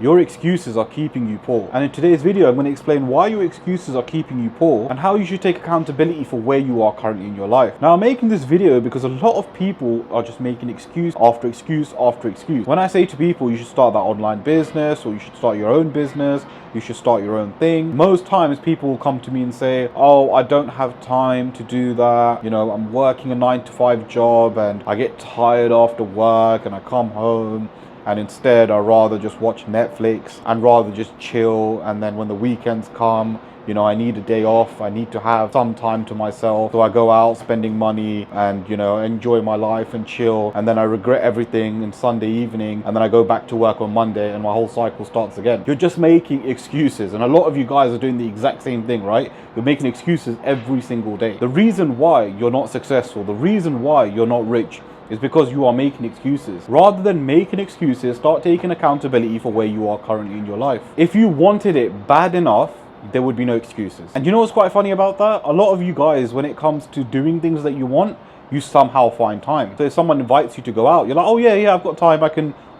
Your excuses are keeping you poor. And in today's video, I'm going to explain why your excuses are keeping you poor and how you should take accountability for where you are currently in your life. Now, I'm making this video because a lot of people are just making excuse after excuse after excuse. When I say to people, you should start that online business, or you should start your own business, you should start your own thing, most times people will come to me and say, oh, I don't have time to do that. You know, I'm working a 9-to-5 job and I get tired after work and I come home and instead I'd rather just watch Netflix and rather just chill. And then when the weekends come, you know, I need a day off, I need to have some time to myself. So I go out spending money and, you know, enjoy my life and chill. And then I regret everything in Sunday evening. And then I go back to work on Monday and my whole cycle starts again. You're just making excuses. And a lot of you guys are doing the exact same thing, right? You're making excuses every single day. The reason why you're not successful, the reason why you're not rich, is because you are making excuses. Rather than making excuses, start taking accountability for where you are currently in your life. If you wanted it bad enough, there would be no excuses. And you know what's quite funny about that? A lot of you guys, when it comes to doing things that you want, you somehow find time. So if someone invites you to go out, you're like, oh yeah, I've got time. I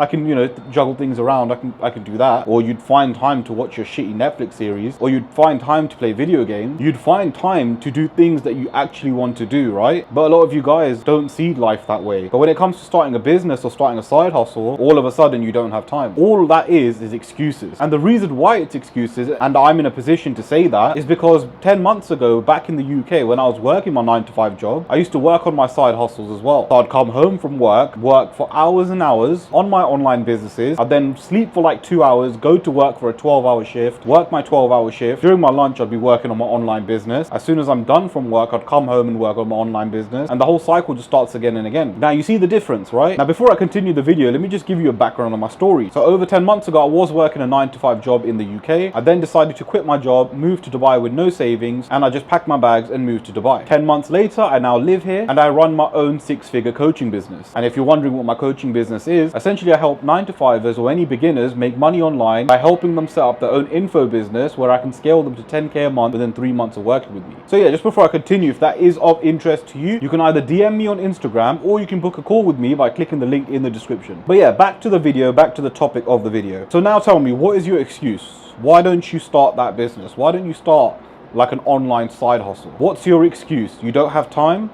can, you know, juggle things around. I can do that. Or you'd find time to watch your shitty Netflix series, or you'd find time to play video games. You'd find time to do things that you actually want to do, right? But a lot of you guys don't see life that way. But when it comes to starting a business or starting a side hustle, all of a sudden you don't have time. All that is excuses. And the reason why it's excuses, and I'm in a position to say that, is because 10 months ago, back in the UK, when I was working my 9-to-5 job, I used to work on my side hustles as well. So I'd come home from work for hours and hours on my online businesses. I'd then sleep for like 2 hours, go to work for a 12-hour shift, work my 12-hour shift. During my lunch, I'd be working on my online business. As soon as I'm done from work, I'd come home and work on my online business. And the whole cycle just starts again and again. Now you see the difference, right? Now, before I continue the video, let me just give you a background on my story. So over 10 months ago, I was working a 9-to-5 job in the UK. I then decided to quit my job, move to Dubai with no savings, and I just packed my bags and moved to Dubai. 10 months later, I now live here and I run my own 6-figure coaching business. And if you're wondering what my coaching business is, essentially I help 9-to-5ers or any beginners make money online by helping them set up their own info business where I can scale them to 10K a month within 3 months of working with me. So yeah, just before I continue, if that is of interest to you, you can either DM me on Instagram or you can book a call with me by clicking the link in the description. But yeah, back to the video, back to the topic of the video. So now tell me, what is your excuse? Why don't you start that business? Why don't you start like an online side hustle? What's your excuse? You don't have time,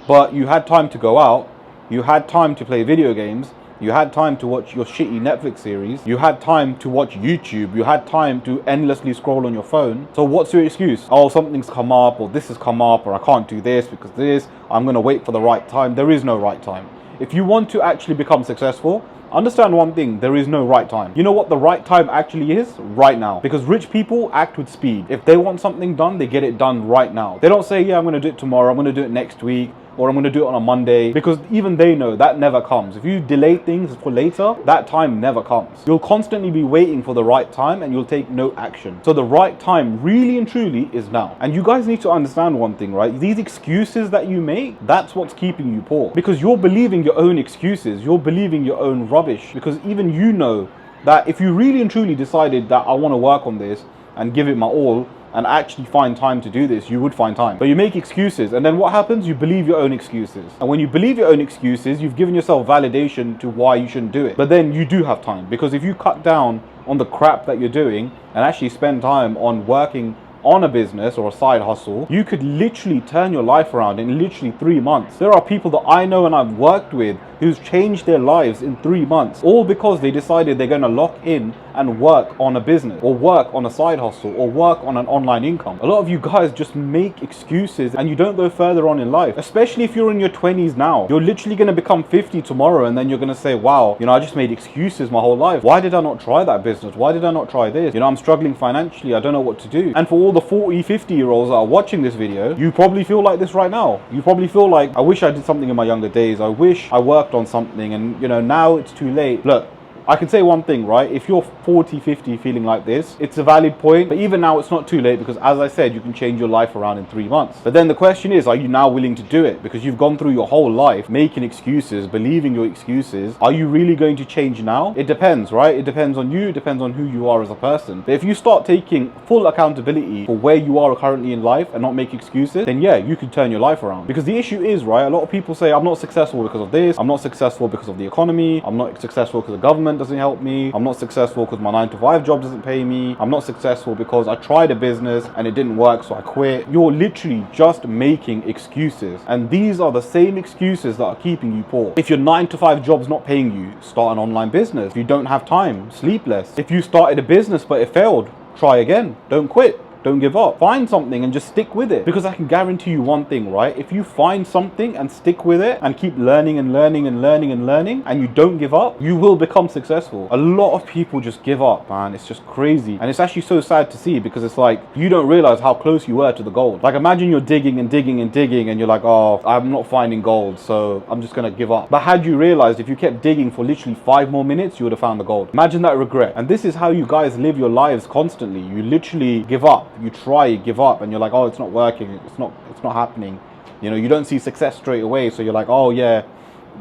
but you had time to go out, you had time to play video games, you had time to watch your shitty Netflix series, you had time to watch YouTube, you had time to endlessly scroll on your phone. So what's your excuse? Oh, something's come up, or this has come up, or I can't do this because this, I'm gonna wait for the right time. There is no right time. If you want to actually become successful, understand one thing, there is no right time. You know what the right time actually is? Right now. Because rich people act with speed. If they want something done, they get it done right now. They don't say, yeah, I'm gonna do it tomorrow, I'm gonna do it next week, or I'm going to do it on a Monday, because even they know that never comes. If you delay things for later, that time never comes. You'll constantly be waiting for the right time and you'll take no action. So the right time really and truly is now. And you guys need to understand one thing, right? These excuses that you make, that's what's keeping you poor, because you're believing your own excuses. You're believing your own rubbish, because even you know that if you really and truly decided that I want to work on this and give it my all, and actually find time to do this, you would find time. But you make excuses, and then what happens? You believe your own excuses. And when you believe your own excuses, you've given yourself validation to why you shouldn't do it. But then you do have time, because if you cut down on the crap that you're doing and actually spend time on working on a business or a side hustle, you could literally turn your life around in literally 3 months. There are people that I know and I've worked with who's changed their lives in 3 months, all because they decided they're going to lock in and work on a business, or work on a side hustle, or work on an online income. A lot of you guys just make excuses and you don't go further on in life, especially if you're in your 20s now. You're literally going to become 50 tomorrow, and then you're going to say, wow, you know, I just made excuses my whole life. Why did I not try that business? Why did I not try this? You know, I'm struggling financially, I don't know what to do. And for all the 40, 50-year-olds that are watching this video, you probably feel like this right now. You probably feel like, I wish I did something in my younger days. I wish I worked on something, and you know, now it's too late. Look, I can say one thing, right? If you're 40, 50 feeling like this, it's a valid point. But even now, it's not too late, because as I said, you can change your life around in 3 months. But then the question is, are you now willing to do it? Because you've gone through your whole life making excuses, believing your excuses. Are you really going to change now? It depends, right? It depends on you. It depends on who you are as a person. But if you start taking full accountability for where you are currently in life and not make excuses, then yeah, you can turn your life around. Because the issue is, right, a lot of people say, I'm not successful because of this. I'm not successful because of the economy. I'm not successful because of government client doesn't help me. I'm not successful because my 9-to-5 job doesn't pay me. I'm not successful because I tried a business and it didn't work, so I quit. You're literally just making excuses. And these are the same excuses that are keeping you poor. If your 9-to-5 job's not paying you, start an online business. If you don't have time, sleep less. If you started a business but it failed, try again. Don't quit. Don't give up. Find something and just stick with it. Because I can guarantee you one thing, right? If you find something and stick with it and keep learning and learning and learning and learning, and you don't give up, you will become successful. A lot of people just give up, man. It's just crazy. And it's actually so sad to see, because it's like, you don't realize how close you were to the gold. Like, imagine you're digging and digging and digging and you're like, oh, I'm not finding gold, so I'm just gonna give up. But had you realized, if you kept digging for literally 5 more minutes, you would have found the gold. Imagine that regret. And this is how you guys live your lives constantly. You literally give up. You try, you give up, and you're like, oh, it's not working, it's not happening. You know, you don't see success straight away, so you're like, oh yeah,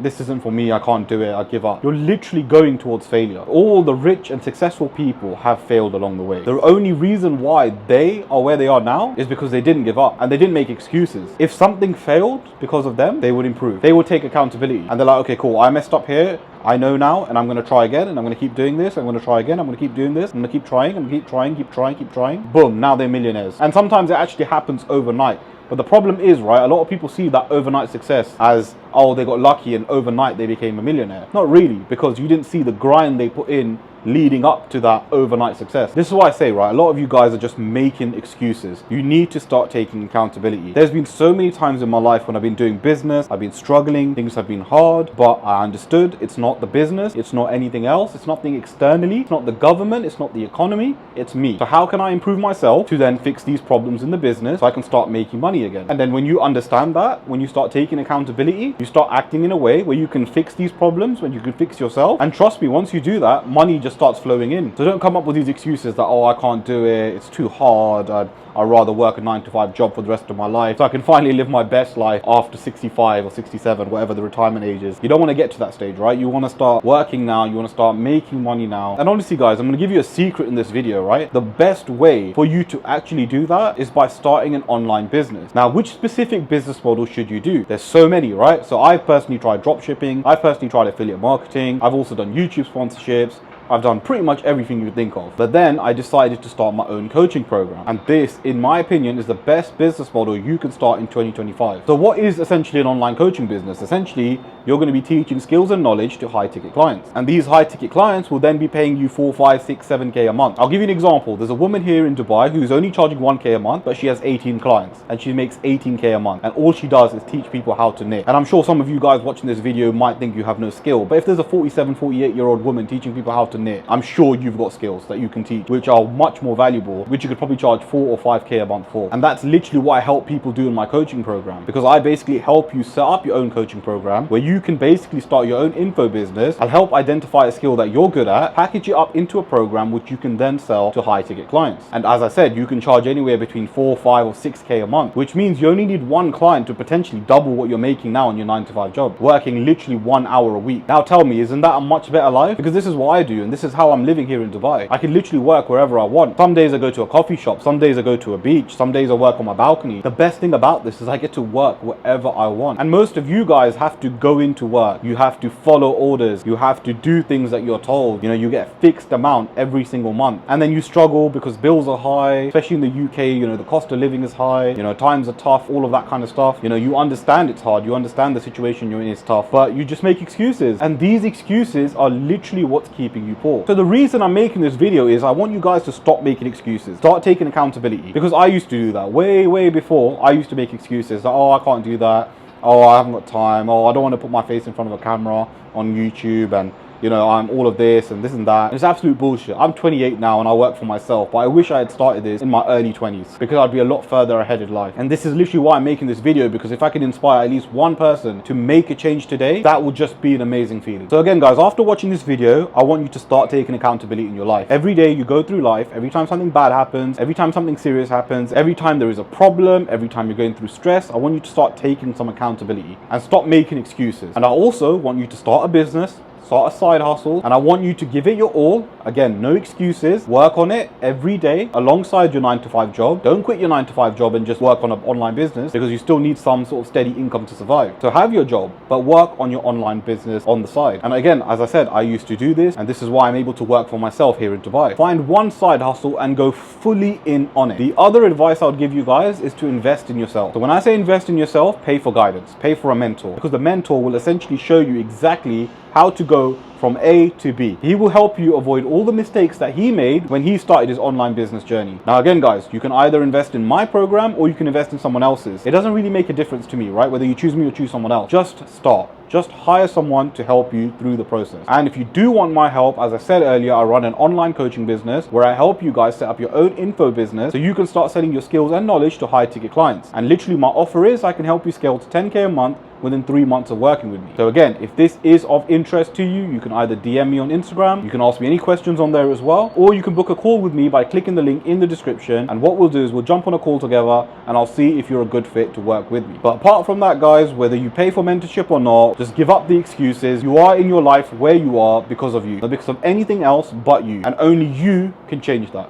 this isn't for me, I can't do it, I give up. You're literally going towards failure. All the rich and successful people have failed along the way. The only reason why they are where they are now is because they didn't give up and they didn't make excuses. If something failed because of them, they would improve. They would take accountability and they're like, okay, cool, I messed up here, I know now, and I'm going to try again, and I'm going to keep doing this, I'm going to try again, I'm going to keep doing this, I'm going to keep trying, I'm going to keep trying. Boom, now they're millionaires. And sometimes it actually happens overnight. But the problem is, right, a lot of people see that overnight success as, oh, they got lucky and overnight they became a millionaire. Not really, because you didn't see the grind they put in leading up to that overnight success. This is why I say, right, a lot of you guys are just making excuses. You need to start taking accountability. There's been so many times in my life when I've been doing business, I've been struggling, things have been hard, but I understood it's not the business, it's not anything else, it's nothing externally, it's not the government, it's not the economy, it's me. So how can I improve myself to then fix these problems in the business so I can start making money again? And then when you understand that, when you start taking accountability, you start acting in a way where you can fix these problems, when you can fix yourself. And trust me, once you do that, money just starts flowing in. So don't come up with these excuses that, oh, I can't do it, it's too hard, I'd rather work a 9-to-5 job for the rest of my life so I can finally live my best life after 65 or 67, whatever the retirement age is. You don't want to get to that stage, right? You want to start working now, you want to start making money now. And honestly, guys, I'm going to give you a secret in this video, right? The best way for you to actually do that is by starting an online business. Now, which specific business model should you do? There's so many, right? So I've personally tried dropshipping, I've personally tried affiliate marketing, I've also done YouTube sponsorships, I've done pretty much everything you would think of. But then I decided to start my own coaching program. And this, in my opinion, is the best business model you can start in 2025. So what is essentially an online coaching business? Essentially, you're going to be teaching skills and knowledge to high ticket clients. And these high ticket clients will then be paying you 4, 5, 6, 7K a month. I'll give you an example. There's a woman here in Dubai who's only charging 1K a month, but she has 18 clients and she makes 18K a month. And all she does is teach people how to knit. And I'm sure some of you guys watching this video might think you have no skill. But if there's a 47, 48-year-old woman teaching people how to knit, I'm sure you've got skills that you can teach, which are much more valuable, which you could probably charge 4 or 5K a month for. And that's literally what I help people do in my coaching program, because I basically help you set up your own coaching program where you can basically start your own info business. I'll help identify a skill that you're good at, package it up into a program which you can then sell to high ticket clients. And as I said, you can charge anywhere between 4, 5 or 6K a month, which means you only need one client to potentially double what you're making now on your 9-to-5 job, working literally 1 hour a week. Now tell me, isn't that a much better life? Because this is what I do, and this is how I'm living here in Dubai. I can literally work wherever I want. Some days I go to a coffee shop, some days I go to a beach, some days I work on my balcony. The best thing about this is I get to work wherever I want. And most of you guys have to go into work. You have to follow orders. You have to do things that you're told. You know, you get a fixed amount every single month. And then you struggle because bills are high, especially in the UK, you know, the cost of living is high, you know, times are tough, all of that kind of stuff. You know, you understand it's hard. You understand the situation you're in is tough, but you just make excuses. And these excuses are literally what's keeping you poor. So the reason I'm making this video is I want you guys to stop making excuses, start taking accountability, because I used to do that way before. I used to make excuses like, oh, I can't do that, oh, I haven't got time, oh, I don't want to put my face in front of a camera on YouTube, and you know, I'm all of this and this and that. It's absolute bullshit. I'm 28 now and I work for myself, but I wish I had started this in my early 20s because I'd be a lot further ahead in life. And this is literally why I'm making this video, because if I can inspire at least one person to make a change today, that would just be an amazing feeling. So again, guys, after watching this video, I want you to start taking accountability in your life. Every day you go through life, every time something bad happens, every time something serious happens, every time there is a problem, every time you're going through stress, I want you to start taking some accountability and stop making excuses. And I also want you to start a business, start a side hustle, and I want you to give it your all. Again, no excuses. Work on it every day alongside your 9-to-5 job. Don't quit your 9-to-5 job and just work on an online business, because you still need some sort of steady income to survive. So have your job, but work on your online business on the side. And again, as I said, I used to do this, and this is why I'm able to work for myself here in Dubai. Find one side hustle and go fully in on it. The other advice I would give you guys is to invest in yourself. So when I say invest in yourself, pay for guidance, pay for a mentor, because the mentor will essentially show you exactly how to go from A to B. He will help you avoid all the mistakes that he made when he started his online business journey. Now again, guys, you can either invest in my program or you can invest in someone else's. It doesn't really make a difference to me, right? Whether you choose me or choose someone else. Just start. Just hire someone to help you through the process. And if you do want my help, as I said earlier, I run an online coaching business where I help you guys set up your own info business so you can start selling your skills and knowledge to high ticket clients. And literally my offer is I can help you scale to 10K a month within 3 months of working with me. So again, if this is of interest to you, you can either DM me on Instagram, you can ask me any questions on there as well, or you can book a call with me by clicking the link in the description. And what we'll do is we'll jump on a call together and I'll see if you're a good fit to work with me. But apart from that, guys, whether you pay for mentorship or not, just give up the excuses. You are in your life where you are because of you, not because of anything else but you, and only you can change that.